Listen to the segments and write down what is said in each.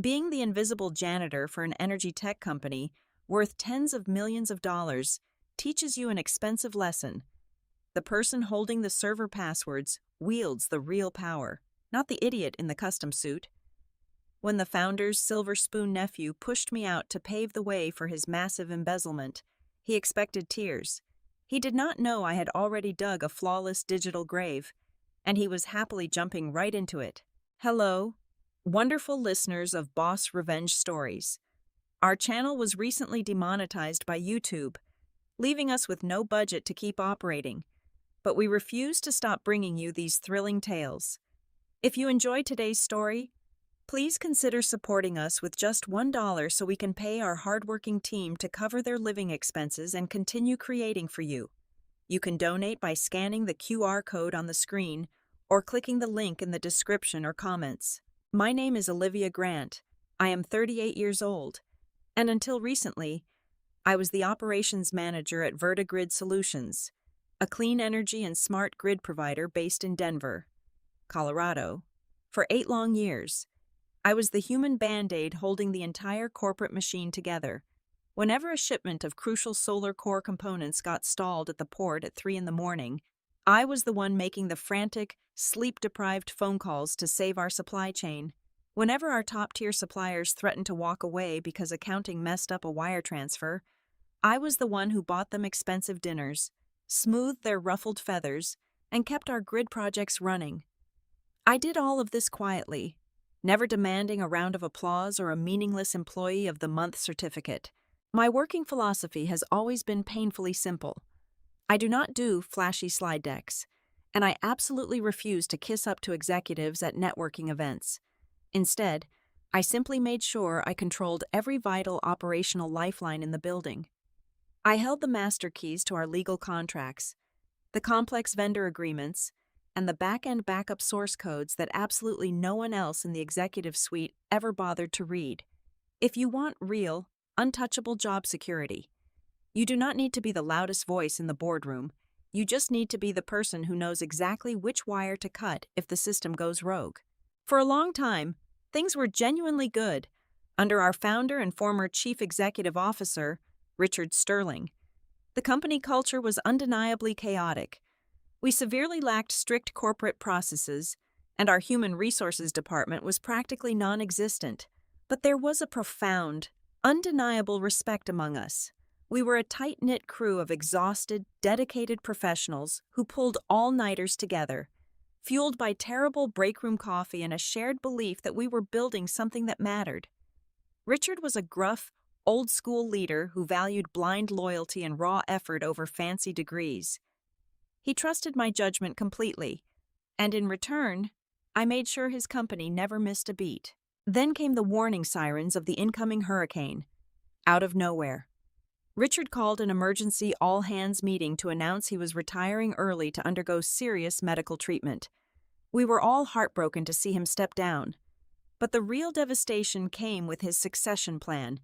Being the invisible janitor for an energy tech company worth tens of millions of dollars teaches you an expensive lesson. The person holding the server passwords wields the real power, not the idiot in the custom suit. When the founder's silver spoon nephew pushed me out to pave the way for his massive embezzlement, he expected tears. He did not know I had already dug a flawless digital grave, and he was happily jumping right into it. Hello, wonderful listeners of Boss Revenge Stories. Our channel was recently demonetized by YouTube, leaving us with no budget to keep operating, but we refuse to stop bringing you these thrilling tales. If you enjoyed today's story, please consider supporting us with just $1 so we can pay our hardworking team to cover their living expenses and continue creating for you. You can donate by scanning the QR code on the screen or clicking the link in the description or comments. My name is Olivia Grant. I am 38 years old, and until recently, I was the operations manager at Vertigrid Solutions, a clean energy and smart grid provider based in Denver, Colorado. For 8 long years, I was the human band-aid holding the entire corporate machine together. Whenever a shipment of crucial solar core components got stalled at the port at 3 in the morning, I was the one making the frantic, sleep-deprived phone calls to save our supply chain. Whenever our top-tier suppliers threatened to walk away because accounting messed up a wire transfer, I was the one who bought them expensive dinners, smoothed their ruffled feathers, and kept our grid projects running. I did all of this quietly, never demanding a round of applause or a meaningless Employee of the Month certificate. My working philosophy has always been painfully simple. I do not do flashy slide decks, and I absolutely refuse to kiss up to executives at networking events. Instead, I simply made sure I controlled every vital operational lifeline in the building. I held the master keys to our legal contracts, the complex vendor agreements, and the back-end backup source codes that absolutely no one else in the executive suite ever bothered to read. If you want real, untouchable job security, you do not need to be the loudest voice in the boardroom. You just need to be the person who knows exactly which wire to cut if the system goes rogue. For a long time, things were genuinely good under our founder and former chief executive officer, Richard Sterling. The company culture was undeniably chaotic. We severely lacked strict corporate processes, and our human resources department was practically non-existent. But there was a profound, undeniable respect among us. We were a tight-knit crew of exhausted, dedicated professionals who pulled all-nighters together, fueled by terrible break-room coffee and a shared belief that we were building something that mattered. Richard was a gruff, old-school leader who valued blind loyalty and raw effort over fancy degrees. He trusted my judgment completely, and in return, I made sure his company never missed a beat. Then came the warning sirens of the incoming hurricane. Out of nowhere, Richard called an emergency all-hands meeting to announce he was retiring early to undergo serious medical treatment. We were all heartbroken to see him step down. But the real devastation came with his succession plan.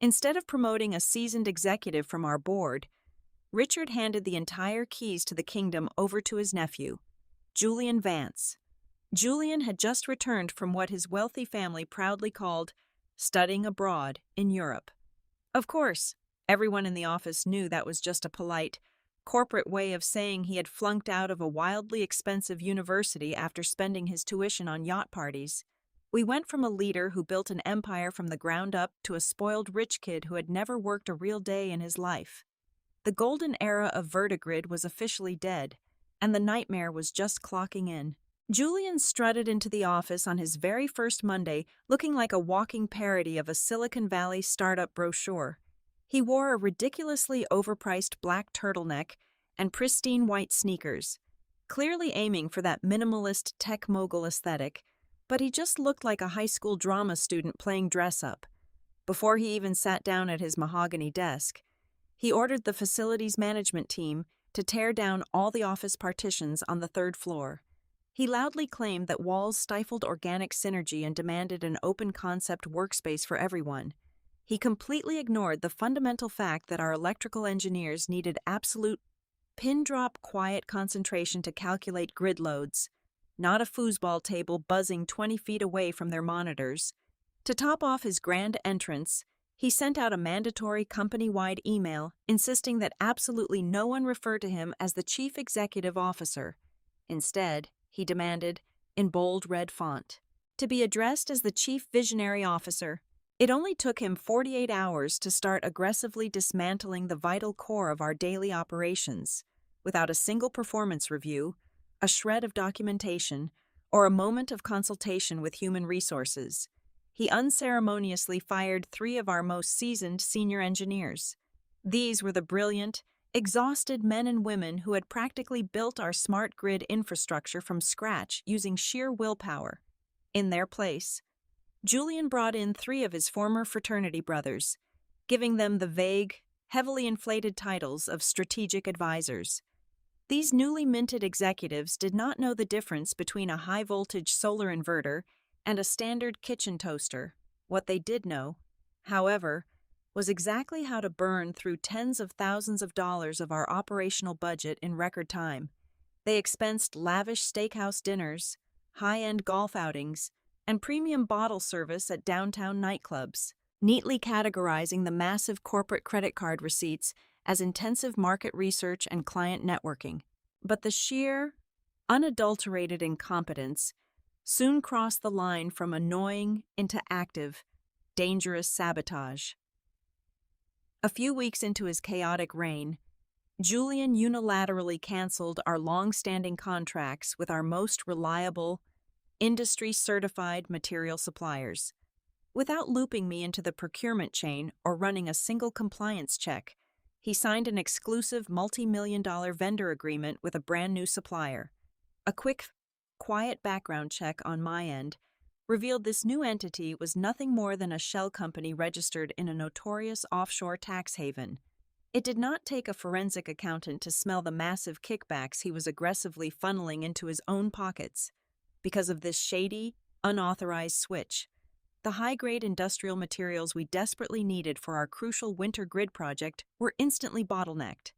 Instead of promoting a seasoned executive from our board, Richard handed the entire keys to the kingdom over to his nephew, Julian Vance. Julian had just returned from what his wealthy family proudly called studying abroad in Europe. Of course, everyone in the office knew that was just a polite, corporate way of saying he had flunked out of a wildly expensive university after spending his tuition on yacht parties. We went from a leader who built an empire from the ground up to a spoiled rich kid who had never worked a real day in his life. The golden era of Vertigrid was officially dead, and the nightmare was just clocking in. Julian strutted into the office on his very first Monday, looking like a walking parody of a Silicon Valley startup brochure. He wore a ridiculously overpriced black turtleneck and pristine white sneakers, clearly aiming for that minimalist tech mogul aesthetic, but he just looked like a high school drama student playing dress-up. Before he even sat down at his mahogany desk, he ordered the facilities management team to tear down all the office partitions on the 3rd floor. He loudly claimed that walls stifled organic synergy and demanded an open-concept workspace for everyone. He completely ignored the fundamental fact that our electrical engineers needed absolute pin-drop quiet concentration to calculate grid loads, not a foosball table buzzing 20 feet away from their monitors. To top off his grand entrance, he sent out a mandatory company-wide email insisting that absolutely no one refer to him as the Chief Executive Officer. Instead, he demanded, in bold red font, to be addressed as the Chief Visionary Officer. It only took him 48 hours to start aggressively dismantling the vital core of our daily operations, without a single performance review, a shred of documentation, or a moment of consultation with human resources. He unceremoniously fired 3 of our most seasoned senior engineers. These were the brilliant, exhausted men and women who had practically built our smart grid infrastructure from scratch using sheer willpower. In their place, Julian brought in 3 of his former fraternity brothers, giving them the vague, heavily inflated titles of strategic advisors. These newly minted executives did not know the difference between a high-voltage solar inverter and a standard kitchen toaster. What they did know, however, was exactly how to burn through tens of thousands of dollars of our operational budget in record time. They expensed lavish steakhouse dinners, high-end golf outings, and premium bottle service at downtown nightclubs, neatly categorizing the massive corporate credit card receipts as intensive market research and client networking. But the sheer, unadulterated incompetence soon crossed the line from annoying into active, dangerous sabotage. A few weeks into his chaotic reign, Julian unilaterally canceled our long-standing contracts with our most reliable, industry-certified material suppliers. Without looping me into the procurement chain or running a single compliance check, he signed an exclusive multi-million-dollar vendor agreement with a brand-new supplier. A quick, quiet background check on my end revealed this new entity was nothing more than a shell company registered in a notorious offshore tax haven. It did not take a forensic accountant to smell the massive kickbacks he was aggressively funneling into his own pockets. Because of this shady, unauthorized switch, the high-grade industrial materials we desperately needed for our crucial winter grid project were instantly bottlenecked.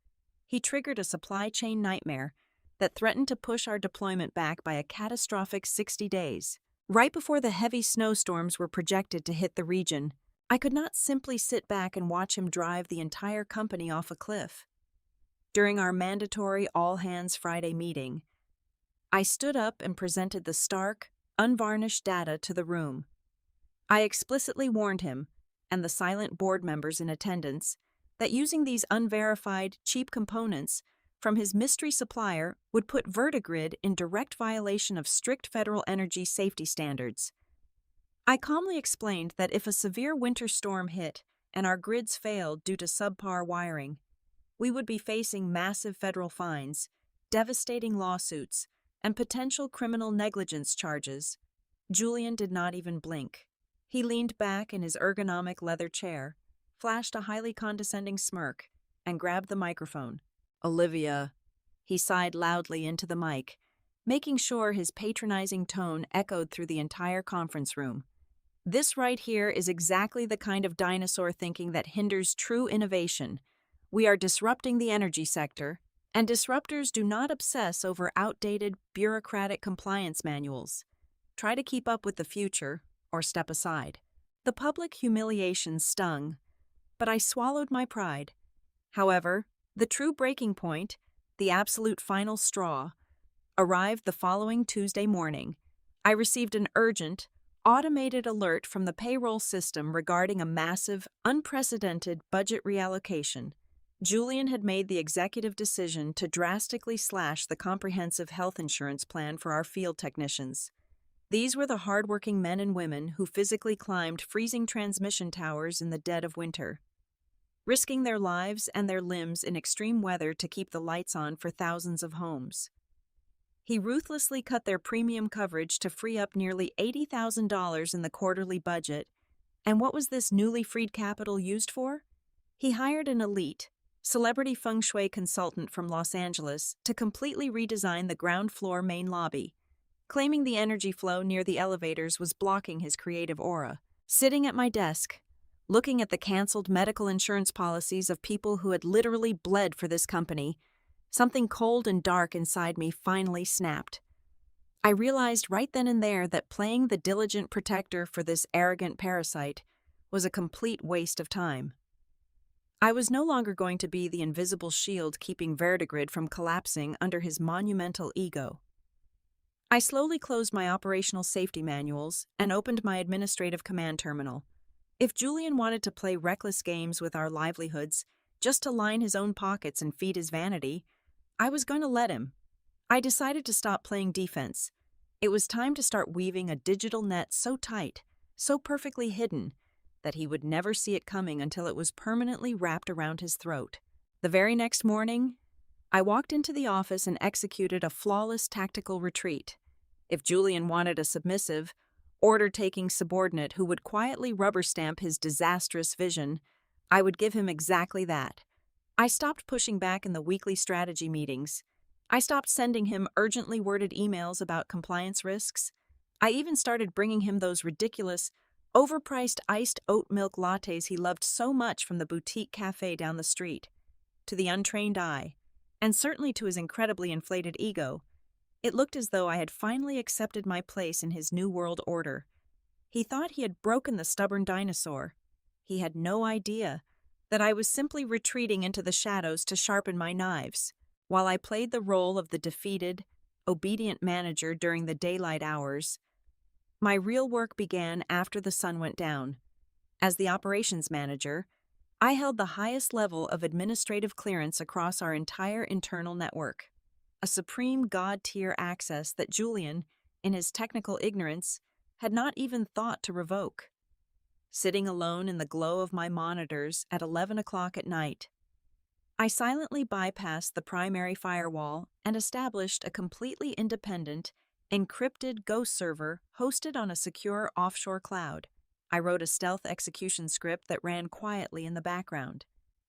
He triggered a supply chain nightmare that threatened to push our deployment back by a catastrophic 60 days. Right before the heavy snowstorms were projected to hit the region, I could not simply sit back and watch him drive the entire company off a cliff. During our mandatory all-hands Friday meeting, I stood up and presented the stark, unvarnished data to the room. I explicitly warned him, and the silent board members in attendance, that using these unverified, cheap components from his mystery supplier would put Vertigrid in direct violation of strict federal energy safety standards. I calmly explained that if a severe winter storm hit and our grids failed due to subpar wiring, we would be facing massive federal fines, devastating lawsuits, and potential criminal negligence charges. Julian did not even blink. He leaned back in his ergonomic leather chair, flashed a highly condescending smirk, and grabbed the microphone. "Olivia," he sighed loudly into the mic, making sure his patronizing tone echoed through the entire conference room. "This right here is exactly the kind of dinosaur thinking that hinders true innovation. We are disrupting the energy sector, and disruptors do not obsess over outdated, bureaucratic compliance manuals. Try to keep up with the future, or step aside." The public humiliation stung, but I swallowed my pride. However, the true breaking point, the absolute final straw, arrived the following Tuesday morning. I received an urgent, automated alert from the payroll system regarding a massive, unprecedented budget reallocation. Julian had made the executive decision to drastically slash the comprehensive health insurance plan for our field technicians. These were the hardworking men and women who physically climbed freezing transmission towers in the dead of winter, risking their lives and their limbs in extreme weather to keep the lights on for thousands of homes. He ruthlessly cut their premium coverage to free up nearly $80,000 in the quarterly budget. And what was this newly freed capital used for? He hired an elite, celebrity feng shui consultant from Los Angeles to completely redesign the ground floor main lobby, claiming the energy flow near the elevators was blocking his creative aura. Sitting at my desk, looking at the canceled medical insurance policies of people who had literally bled for this company, something cold and dark inside me finally snapped. I realized right then and there that playing the diligent protector for this arrogant parasite was a complete waste of time. I was no longer going to be the invisible shield keeping Verdigrid from collapsing under his monumental ego. I slowly closed my operational safety manuals and opened my administrative command terminal. If Julian wanted to play reckless games with our livelihoods just to line his own pockets and feed his vanity, I was going to let him. I decided to stop playing defense. It was time to start weaving a digital net so tight, so perfectly hidden, that he would never see it coming until it was permanently wrapped around his throat. The very next morning, I walked into the office and executed a flawless tactical retreat. If Julian wanted a submissive, order-taking subordinate who would quietly rubber-stamp his disastrous vision, I would give him exactly that. I stopped pushing back in the weekly strategy meetings. I stopped sending him urgently worded emails about compliance risks. I even started bringing him those ridiculous, overpriced iced oat milk lattes he loved so much from the boutique cafe down the street. To the untrained eye, and certainly to his incredibly inflated ego, it looked as though I had finally accepted my place in his new world order. He thought he had broken the stubborn dinosaur. He had no idea that I was simply retreating into the shadows to sharpen my knives, while I played the role of the defeated, obedient manager during the daylight hours. My real work began after the sun went down. As the operations manager, I held the highest level of administrative clearance across our entire internal network, a supreme god-tier access that Julian, in his technical ignorance, had not even thought to revoke. Sitting alone in the glow of my monitors at 11 o'clock at night, I silently bypassed the primary firewall and established a completely independent, encrypted Ghost server hosted on a secure offshore cloud. I wrote a stealth execution script that ran quietly in the background,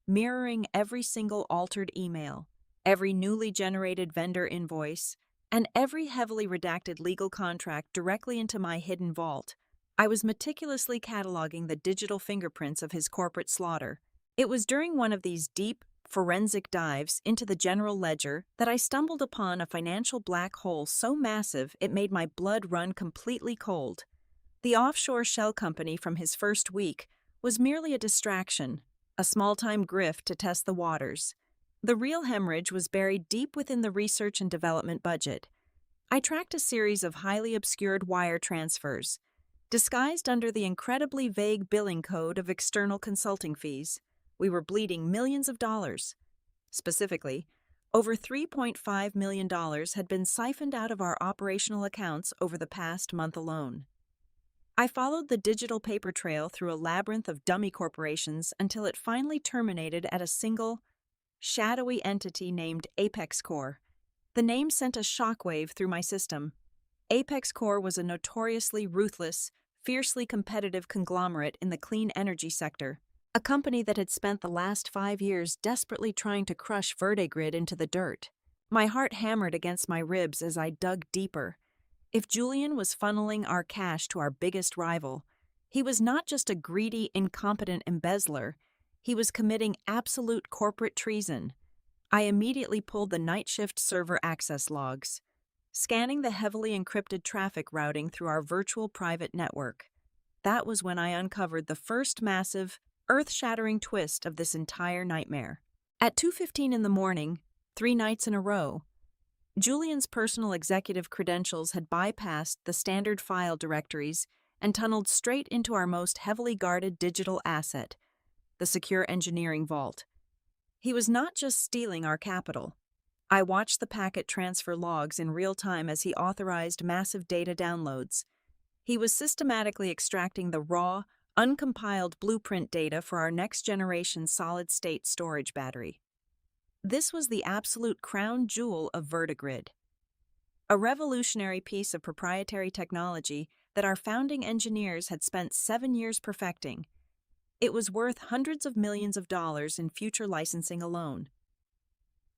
mirroring every single altered email, every newly generated vendor invoice, and every heavily redacted legal contract directly into my hidden vault. I was meticulously cataloging the digital fingerprints of his corporate slaughter. It was during one of these deep, forensic dives into the general ledger that I stumbled upon a financial black hole so massive it made my blood run completely cold. The offshore shell company from his first week was merely a distraction, a small-time grift to test the waters. The real hemorrhage was buried deep within the research and development budget. I tracked a series of highly obscured wire transfers, disguised under the incredibly vague billing code of external consulting fees. We were bleeding millions of dollars. Specifically, over $3.5 million had been siphoned out of our operational accounts over the past month alone. I followed the digital paper trail through a labyrinth of dummy corporations until it finally terminated at a single, shadowy entity named Apex Corp. The name sent a shockwave through my system. Apex Corp was a notoriously ruthless, fiercely competitive conglomerate in the clean energy sector, a company that had spent the last 5 years desperately trying to crush Verdigrid into the dirt. My heart hammered against my ribs as I dug deeper. If Julian was funneling our cash to our biggest rival, he was not just a greedy, incompetent embezzler, he was committing absolute corporate treason. I immediately pulled the night shift server access logs, scanning the heavily encrypted traffic routing through our virtual private network. That was when I uncovered the first massive, earth-shattering twist of this entire nightmare. At 2:15 in the morning, 3 nights in a row, Julian's personal executive credentials had bypassed the standard file directories and tunneled straight into our most heavily guarded digital asset, the secure engineering vault. He was not just stealing our capital. I watched the packet transfer logs in real time as he authorized massive data downloads. He was systematically extracting the raw, uncompiled blueprint data for our next-generation solid-state storage battery. This was the absolute crown jewel of Verdigrid, a revolutionary piece of proprietary technology that our founding engineers had spent 7 years perfecting. It was worth hundreds of millions of dollars in future licensing alone.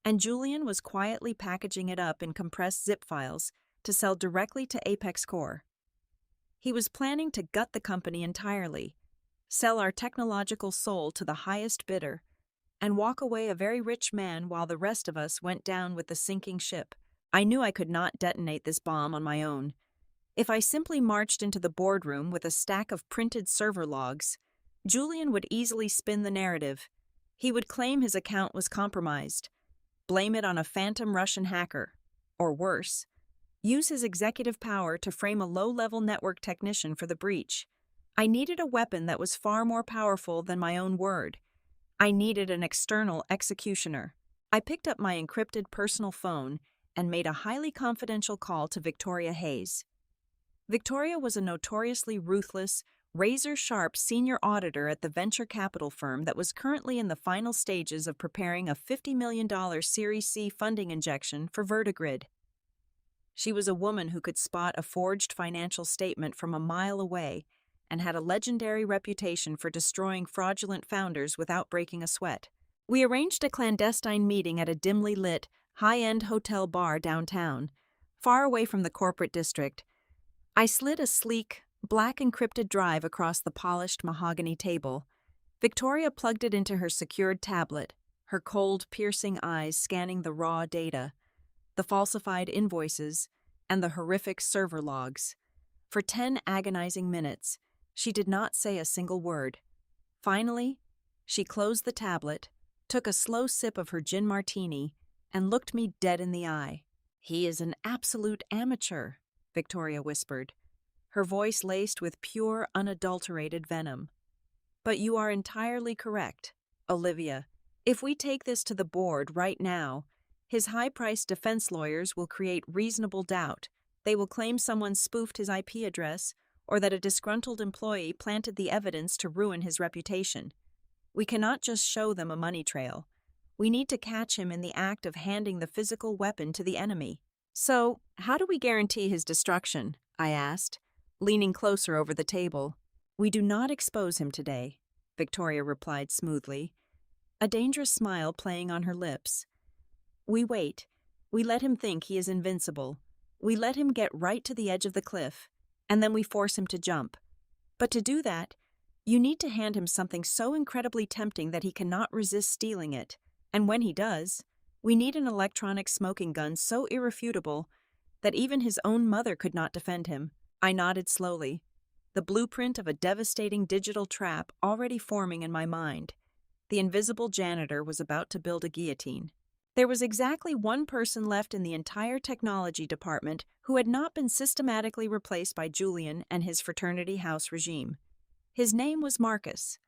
And Julian was quietly packaging it up in compressed zip files to sell directly to Apex Corp. He was planning to gut the company entirely, sell our technological soul to the highest bidder, and walk away a very rich man while the rest of us went down with the sinking ship. I knew I could not detonate this bomb on my own. If I simply marched into the boardroom with a stack of printed server logs, Julian would easily spin the narrative. He would claim his account was compromised, blame it on a phantom Russian hacker, or worse, use his executive power to frame a low-level network technician for the breach. I needed a weapon that was far more powerful than my own word. I needed an external executioner. I picked up my encrypted personal phone and made a highly confidential call to Victoria Hayes. Victoria was a notoriously ruthless, razor-sharp senior auditor at the venture capital firm that was currently in the final stages of preparing a $50 million Series C funding injection for Vertigrid. She was a woman who could spot a forged financial statement from a mile away and had a legendary reputation for destroying fraudulent founders without breaking a sweat. We arranged a clandestine meeting at a dimly lit, high-end hotel bar downtown, far away from the corporate district. I slid a sleek, black encrypted drive across the polished mahogany table. Victoria plugged it into her secured tablet, her cold, piercing eyes scanning the raw data, the falsified invoices, and the horrific server logs. For 10 agonizing minutes, she did not say a single word. Finally, she closed the tablet, took a slow sip of her gin martini, and looked me dead in the eye. "He is an absolute amateur," Victoria whispered, her voice laced with pure, unadulterated venom. "But you are entirely correct, Olivia. If we take this to the board right now, his high-priced defense lawyers will create reasonable doubt. They will claim someone spoofed his IP address or that a disgruntled employee planted the evidence to ruin his reputation. We cannot just show them a money trail. We need to catch him in the act of handing the physical weapon to the enemy." "So, how do we guarantee his destruction?" I asked, leaning closer over the table. "We do not expose him today," Victoria replied smoothly, a dangerous smile playing on her lips. "We wait. We let him think he is invincible. We let him get right to the edge of the cliff, and then we force him to jump. But to do that, you need to hand him something so incredibly tempting that he cannot resist stealing it. And when he does, we need an electronic smoking gun so irrefutable that even his own mother could not defend him." I nodded slowly, the blueprint of a devastating digital trap already forming in my mind. The invisible janitor was about to build a guillotine. There was exactly one person left in the entire technology department who had not been systematically replaced by Julian and his fraternity house regime. His name was Marcus,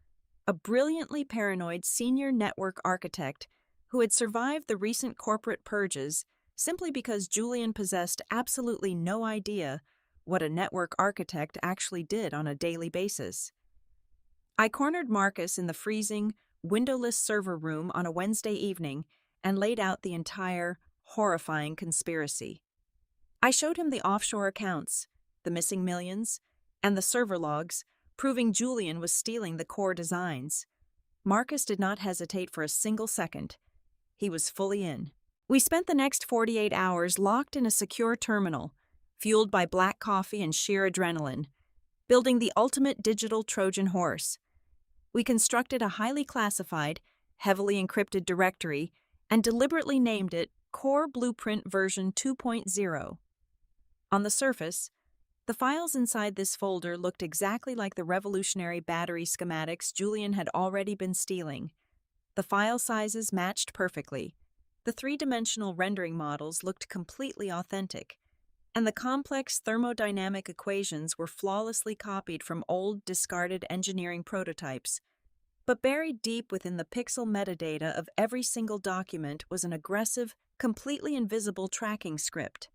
a brilliantly paranoid senior network architect who had survived the recent corporate purges simply because Julian possessed absolutely no idea what a network architect actually did on a daily basis. I cornered Marcus in the freezing, windowless server room on a Wednesday evening and laid out the entire, horrifying conspiracy. I showed him the offshore accounts, the missing millions, and the server logs, proving Julian was stealing the core designs. Marcus did not hesitate for a single second. He was fully in. We spent the next 48 hours locked in a secure terminal, fueled by black coffee and sheer adrenaline, building the ultimate digital Trojan horse. We constructed a highly classified, heavily encrypted directory and deliberately named it Core Blueprint version 2.0. On the surface, the files inside this folder looked exactly like the revolutionary battery schematics Julian had already been stealing. The file sizes matched perfectly. The three-dimensional rendering models looked completely authentic, and the complex thermodynamic equations were flawlessly copied from old, discarded engineering prototypes. But buried deep within the pixel metadata of every single document was an aggressive, completely invisible tracking script.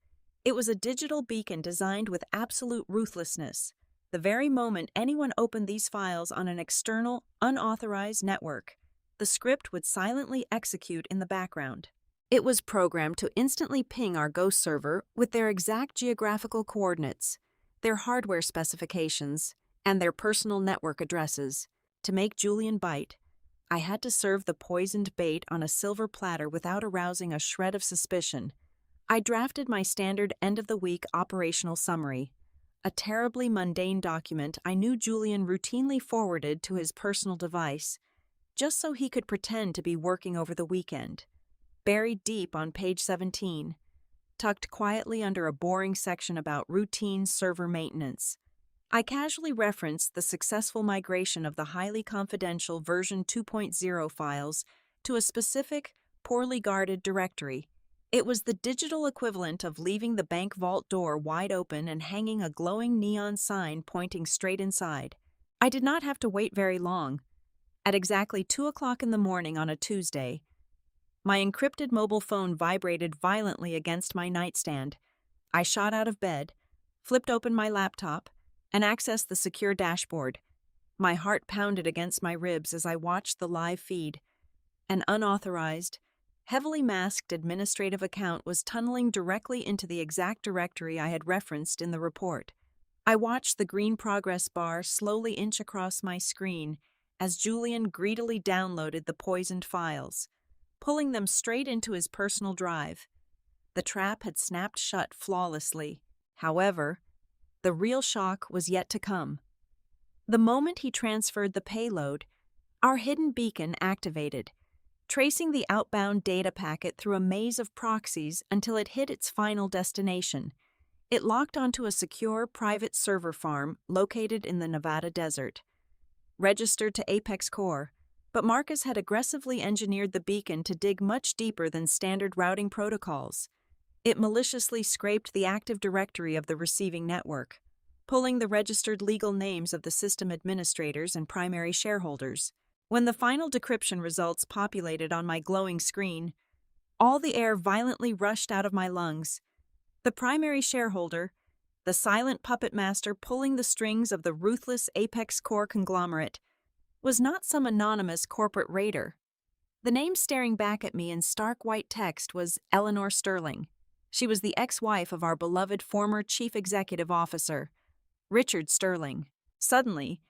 It was a digital beacon designed with absolute ruthlessness. The very moment anyone opened these files on an external, unauthorized network, the script would silently execute in the background. It was programmed to instantly ping our ghost server with their exact geographical coordinates, their hardware specifications, and their personal network addresses. To make Julian bite, I had to serve the poisoned bait on a silver platter without arousing a shred of suspicion. I drafted my standard end-of-the-week operational summary, a terribly mundane document I knew Julian routinely forwarded to his personal device, just so he could pretend to be working over the weekend. Buried deep on page 17, tucked quietly under a boring section about routine server maintenance. I casually referenced the successful migration of the highly confidential version 2.0 files to a specific, poorly guarded directory. It was the digital equivalent of leaving the bank vault door wide open and hanging a glowing neon sign pointing straight inside. I did not have to wait very long. At exactly 2 o'clock in the morning on a Tuesday, my encrypted mobile phone vibrated violently against my nightstand. I shot out of bed, flipped open my laptop, and accessed the secure dashboard. My heart pounded against my ribs as I watched the live feed. An unauthorized, heavily masked administrative account was tunneling directly into the exact directory I had referenced in the report. I watched the green progress bar slowly inch across my screen as Julian greedily downloaded the poisoned files, pulling them straight into his personal drive. The trap had snapped shut flawlessly. However, the real shock was yet to come. The moment he transferred the payload, our hidden beacon activated, tracing the outbound data packet through a maze of proxies until it hit its final destination. It locked onto a secure private server farm located in the Nevada desert. Registered to Apex Core, but Marcus had aggressively engineered the beacon to dig much deeper than standard routing protocols. It maliciously scraped the active directory of the receiving network, pulling the registered legal names of the system administrators and primary shareholders. When the final decryption results populated on my glowing screen, all the air violently rushed out of my lungs. The primary shareholder, the silent puppet master pulling the strings of the ruthless Apex Core conglomerate, was not some anonymous corporate raider. The name staring back at me in stark white text was Eleanor Sterling. She was the ex-wife of our beloved former chief executive officer, Richard Sterling. Suddenly,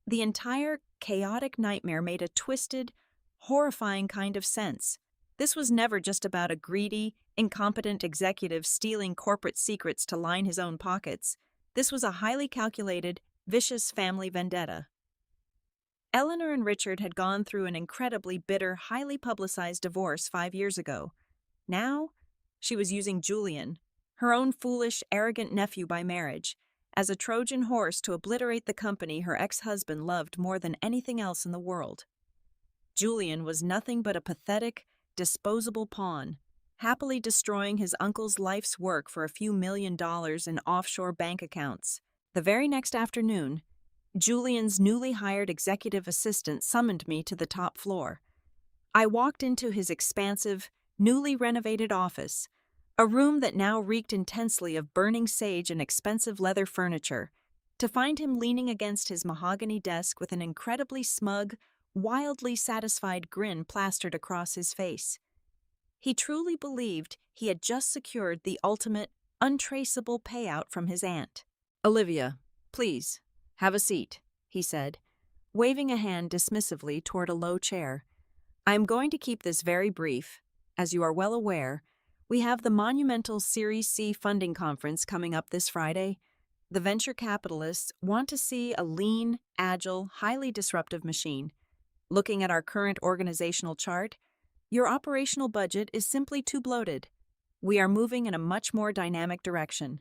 the entire chaotic nightmare made a twisted, horrifying kind of sense. This was never just about a greedy, incompetent executive stealing corporate secrets to line his own pockets. This was a highly calculated, vicious family vendetta. Eleanor and Richard had gone through an incredibly bitter, highly publicized divorce 5 years ago. Now, she was using Julian, her own foolish, arrogant nephew by marriage, as a Trojan horse to obliterate the company her ex-husband loved more than anything else in the world. Julian was nothing but a pathetic, disposable pawn, happily destroying his uncle's life's work for a few $1 million in offshore bank accounts. The very next afternoon, Julian's newly hired executive assistant summoned me to the top floor. I walked into his expansive, newly renovated office, a room that now reeked intensely of burning sage and expensive leather furniture, to find him leaning against his mahogany desk with an incredibly smug, wildly satisfied grin plastered across his face. He truly believed he had just secured the ultimate, untraceable payout from his aunt. "Olivia, please, have a seat," he said, waving a hand dismissively toward a low chair. "I am going to keep this very brief. As you are well aware, we have the monumental Series C funding conference coming up this Friday. The venture capitalists want to see a lean, agile, highly disruptive machine. Looking at our current organizational chart, your operational budget is simply too bloated. We are moving in a much more dynamic direction,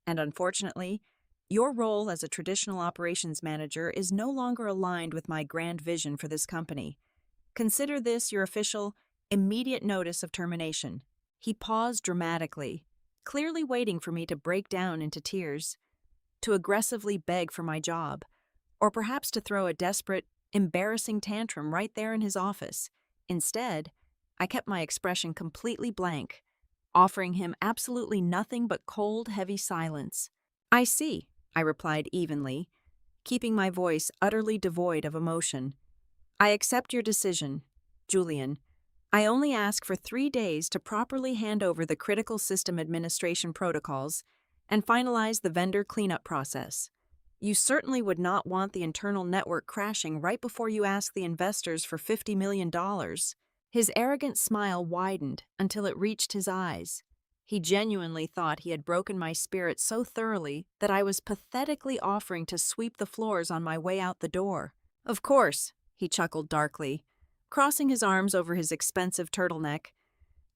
and unfortunately, your role as a traditional operations manager is no longer aligned with my grand vision for this company. Consider this your official, immediate notice of termination." He paused dramatically, clearly waiting for me to break down into tears, to aggressively beg for my job, or perhaps to throw a desperate, embarrassing tantrum right there in his office. Instead, I kept my expression completely blank, offering him absolutely nothing but cold, heavy silence. "I see," I replied evenly, keeping my voice utterly devoid of emotion. "I accept your decision, Julian. I only ask for 3 days to properly hand over the critical system administration protocols and finalize the vendor cleanup process. You certainly would not want the internal network crashing right before you ask the investors for $50 million. His arrogant smile widened until it reached his eyes. He genuinely thought he had broken my spirit so thoroughly that I was pathetically offering to sweep the floors on my way out the door. "Of course," he chuckled darkly, crossing his arms over his expensive turtleneck.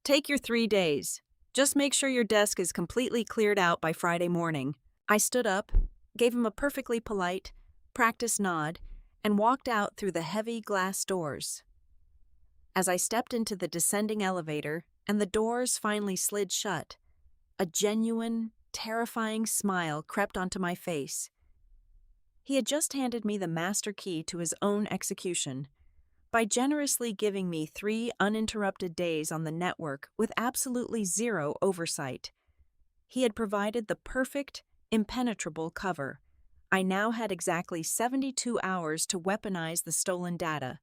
"Take your 3 days. Just make sure your desk is completely cleared out by Friday morning. I stood up, gave him a perfectly polite, practiced nod, and walked out through the heavy glass doors. As I stepped into the descending elevator and the doors finally slid shut, a genuine, terrifying smile crept onto my face. He had just handed me the master key to his own execution. By generously giving me 3 uninterrupted days on the network with absolutely zero oversight, he had provided the perfect, impenetrable cover. I now had exactly 72 hours to weaponize the stolen data,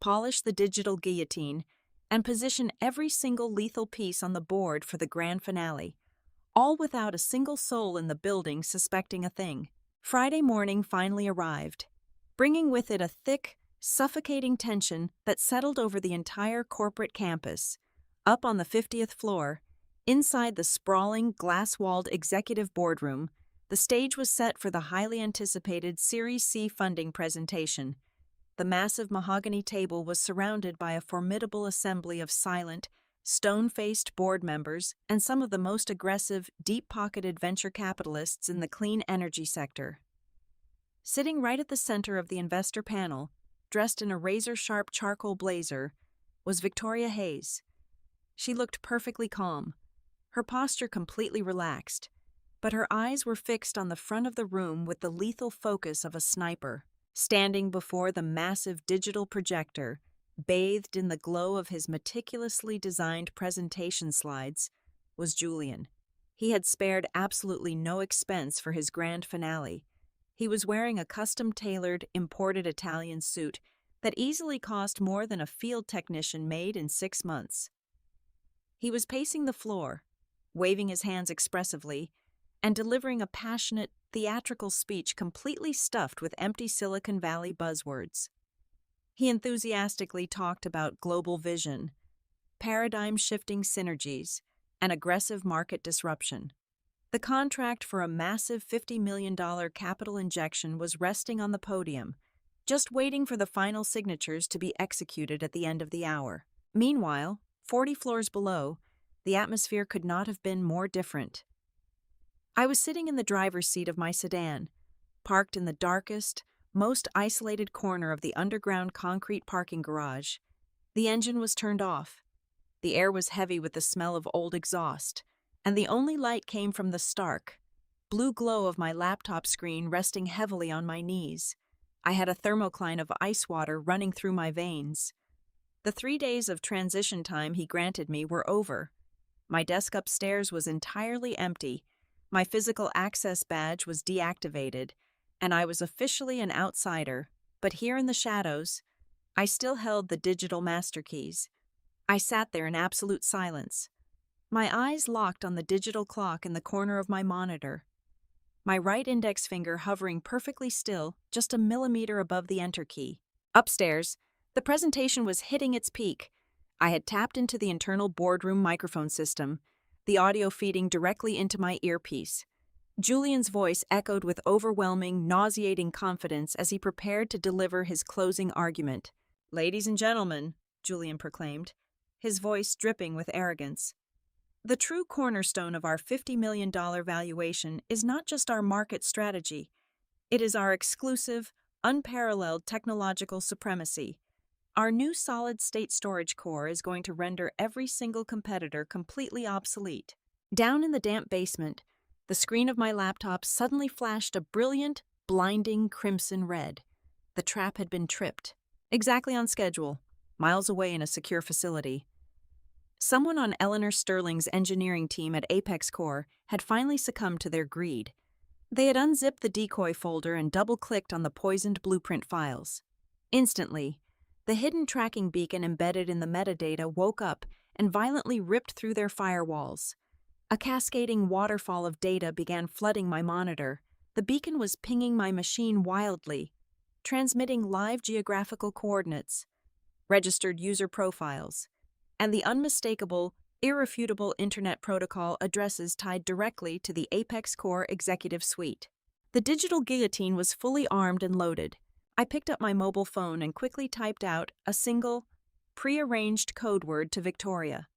polish the digital guillotine, and position every single lethal piece on the board for the grand finale, all without a single soul in the building suspecting a thing. Friday morning finally arrived, bringing with it a thick, suffocating tension that settled over the entire corporate campus. Up on the 50th floor, inside the sprawling, glass-walled executive boardroom, the stage was set for the highly anticipated Series C funding presentation. The massive mahogany table was surrounded by a formidable assembly of silent, stone-faced board members and some of the most aggressive, deep-pocketed venture capitalists in the clean energy sector. Sitting right at the center of the investor panel, dressed in a razor-sharp charcoal blazer, was Victoria Hayes. She looked perfectly calm, her posture completely relaxed, but her eyes were fixed on the front of the room with the lethal focus of a sniper. Standing before the massive digital projector, bathed in the glow of his meticulously designed presentation slides, was Julian. He had spared absolutely no expense for his grand finale. He was wearing a custom-tailored, imported Italian suit that easily cost more than a field technician made in 6 months. He was pacing the floor, waving his hands expressively, and delivering a passionate, theatrical speech completely stuffed with empty Silicon Valley buzzwords. He enthusiastically talked about global vision, paradigm-shifting synergies, and aggressive market disruption. The contract for a massive $50 million capital injection was resting on the podium, just waiting for the final signatures to be executed at the end of the hour. Meanwhile, 40 floors below, the atmosphere could not have been more different. I was sitting in the driver's seat of my sedan, parked in the darkest, most isolated corner of the underground concrete parking garage. The engine was turned off. The air was heavy with the smell of old exhaust, and the only light came from the stark, blue glow of my laptop screen resting heavily on my knees. I had a thermocline of ice water running through my veins. The 3 days of transition time he granted me were over. My desk upstairs was entirely empty. My physical access badge was deactivated, and I was officially an outsider, but here in the shadows, I still held the digital master keys. I sat there in absolute silence, my eyes locked on the digital clock in the corner of my monitor, my right index finger hovering perfectly still, just a millimeter above the enter key. Upstairs, the presentation was hitting its peak. I had tapped into the internal boardroom microphone system, the audio feeding directly into my earpiece. Julian's voice echoed with overwhelming, nauseating confidence as he prepared to deliver his closing argument. "Ladies and gentlemen," Julian proclaimed, his voice dripping with arrogance, "the true cornerstone of our $50 million valuation is not just our market strategy. It is our exclusive, unparalleled technological supremacy. Our new solid-state storage core is going to render every single competitor completely obsolete." Down in the damp basement, the screen of my laptop suddenly flashed a brilliant, blinding crimson red. The trap had been tripped. Exactly on schedule, miles away in a secure facility. Someone on Eleanor Sterling's engineering team at Apex Core had finally succumbed to their greed. They had unzipped the decoy folder and double-clicked on the poisoned blueprint files. Instantly, the hidden tracking beacon embedded in the metadata woke up and violently ripped through their firewalls. A cascading waterfall of data began flooding my monitor. The beacon was pinging my machine wildly, transmitting live geographical coordinates, registered user profiles, and the unmistakable, irrefutable Internet Protocol addresses tied directly to the Apex Core Executive Suite. The digital guillotine was fully armed and loaded. I picked up my mobile phone and quickly typed out a single, pre-arranged code word to Victoria.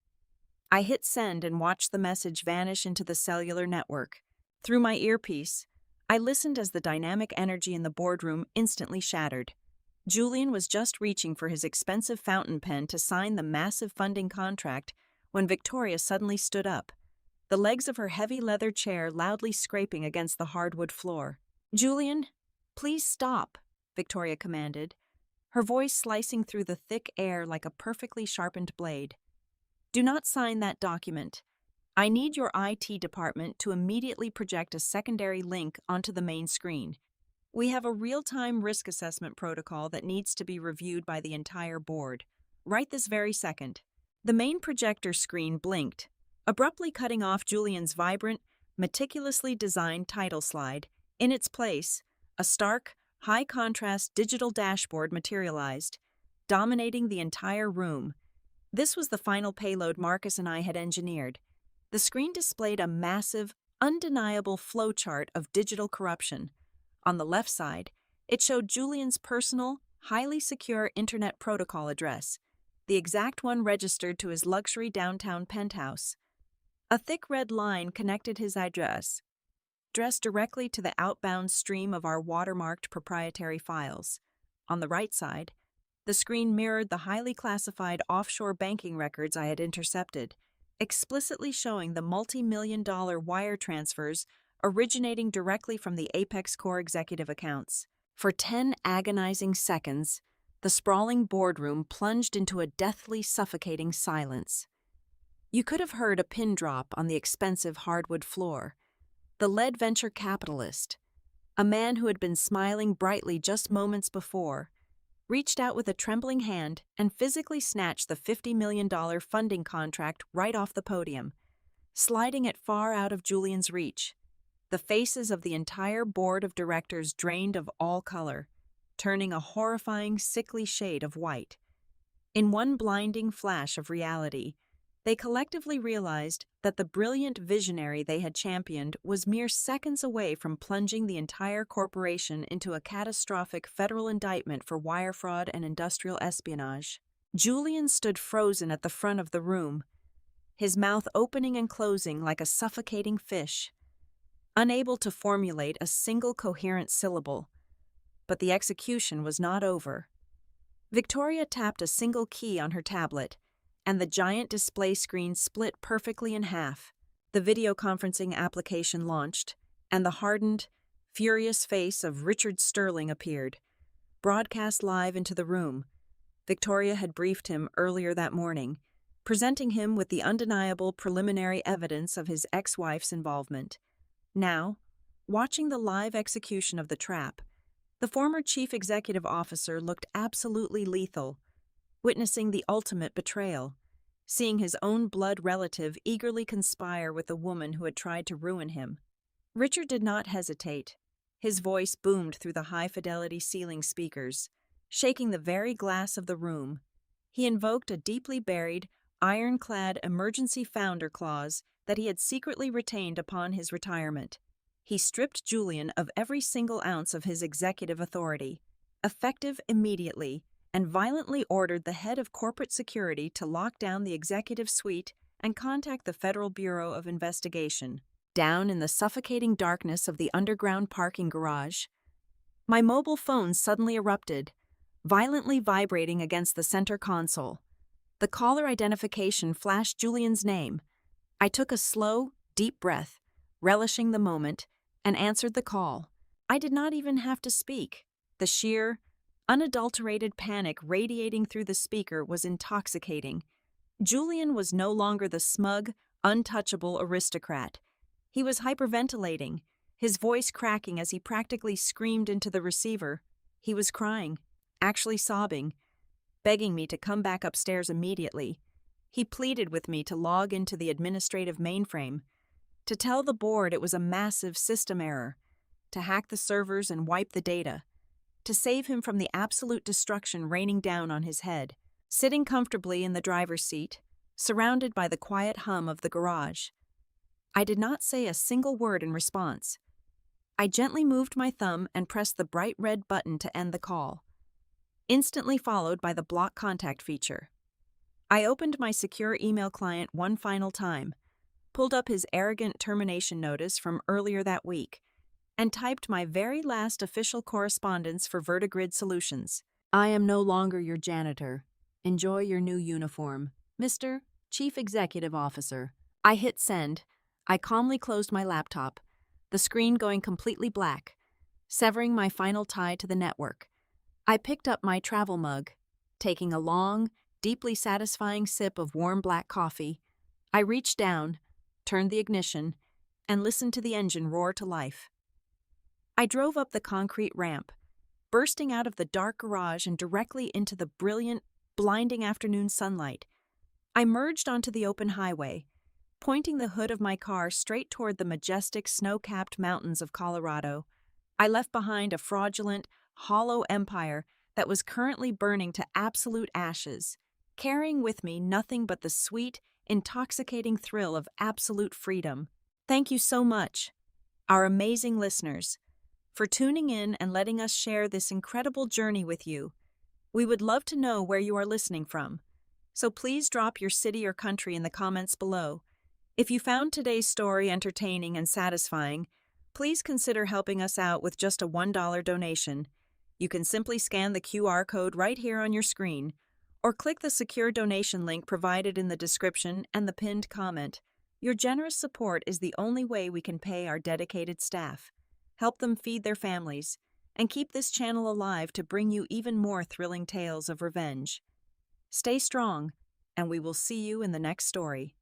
I hit send and watched the message vanish into the cellular network. Through my earpiece, I listened as the dynamic energy in the boardroom instantly shattered. Julian was just reaching for his expensive fountain pen to sign the massive funding contract when Victoria suddenly stood up, the legs of her heavy leather chair loudly scraping against the hardwood floor. "Julian, please stop," Victoria commanded, her voice slicing through the thick air like a perfectly sharpened blade. "Do not sign that document. I need your IT department to immediately project a secondary link onto the main screen. We have a real-time risk assessment protocol that needs to be reviewed by the entire board. Right this very second." The main projector screen blinked, abruptly cutting off Julian's vibrant, meticulously designed title slide. In its place, a stark, high-contrast digital dashboard materialized, dominating the entire room. This was the final payload Marcus and I had engineered. The screen displayed a massive, undeniable flowchart of digital corruption. On the left side, it showed Julian's personal, highly secure Internet Protocol address, the exact one registered to his luxury downtown penthouse. A thick red line connected his address directly to the outbound stream of our watermarked proprietary files. On the right side, the screen mirrored the highly classified offshore banking records I had intercepted, explicitly showing the multi-million-dollar wire transfers originating directly from the Apex Core executive accounts. For 10 agonizing seconds, the sprawling boardroom plunged into a deathly, suffocating silence. You could have heard a pin drop on the expensive hardwood floor. The lead venture capitalist, a man who had been smiling brightly just moments before, reached out with a trembling hand and physically snatched the $50 million funding contract right off the podium, sliding it far out of Julian's reach. The faces of the entire board of directors drained of all color, turning a horrifying, sickly shade of white. In one blinding flash of reality, they collectively realized that the brilliant visionary they had championed was mere seconds away from plunging the entire corporation into a catastrophic federal indictment for wire fraud and industrial espionage. Julian stood frozen at the front of the room, his mouth opening and closing like a suffocating fish, unable to formulate a single coherent syllable. But the execution was not over. Victoria tapped a single key on her tablet, and the giant display screen split perfectly in half. The video conferencing application launched, and the hardened, furious face of Richard Sterling appeared, broadcast live into the room. Victoria had briefed him earlier that morning, presenting him with the undeniable preliminary evidence of his ex-wife's involvement. Now, watching the live execution of the trap, the former chief executive officer looked absolutely lethal, witnessing the ultimate betrayal, seeing his own blood relative eagerly conspire with the woman who had tried to ruin him. Richard did not hesitate. His voice boomed through the high-fidelity ceiling speakers, shaking the very glass of the room. He invoked a deeply buried, ironclad emergency founder clause that he had secretly retained upon his retirement. He stripped Julian of every single ounce of his executive authority, effective immediately, and violently ordered the head of corporate security to lock down the executive suite and contact the Federal Bureau of Investigation. Down in the suffocating darkness of the underground parking garage, my mobile phone suddenly erupted, violently vibrating against the center console. The caller identification flashed Julian's name. I took a slow, deep breath, relishing the moment, and answered the call. I did not even have to speak. The sheer, unadulterated panic radiating through the speaker was intoxicating. Julian was no longer the smug, untouchable aristocrat. He was hyperventilating, his voice cracking as he practically screamed into the receiver. He was crying, actually sobbing, begging me to come back upstairs immediately. He pleaded with me to log into the administrative mainframe, to tell the board it was a massive system error, to hack the servers and wipe the data, to save him from the absolute destruction raining down on his head. Sitting comfortably in the driver's seat, surrounded by the quiet hum of the garage, I did not say a single word in response. I gently moved my thumb and pressed the bright red button to end the call, instantly followed by the block contact feature. I opened my secure email client one final time, pulled up his arrogant termination notice from earlier that week, and typed my very last official correspondence for Vertigrid Solutions. I am no longer your janitor. Enjoy your new uniform, Mr. Chief Executive Officer. I hit send. I calmly closed my laptop, the screen going completely black, severing my final tie to the network. I picked up my travel mug, taking a long, deeply satisfying sip of warm black coffee. I reached down, turned the ignition, and listened to the engine roar to life. I drove up the concrete ramp, bursting out of the dark garage and directly into the brilliant, blinding afternoon sunlight. I merged onto the open highway, pointing the hood of my car straight toward the majestic snow-capped mountains of Colorado. I left behind a fraudulent, hollow empire that was currently burning to absolute ashes, carrying with me nothing but the sweet, intoxicating thrill of absolute freedom. Thank you so much, our amazing listeners, for tuning in and letting us share this incredible journey with you. We would love to know where you are listening from, so please drop your city or country in the comments below. If you found today's story entertaining and satisfying, please consider helping us out with just a $1 donation. You can simply scan the QR code right here on your screen, or click the secure donation link provided in the description and the pinned comment. Your generous support is the only way we can pay our dedicated staff, help them feed their families, and keep this channel alive to bring you even more thrilling tales of revenge. Stay strong, and we will see you in the next story.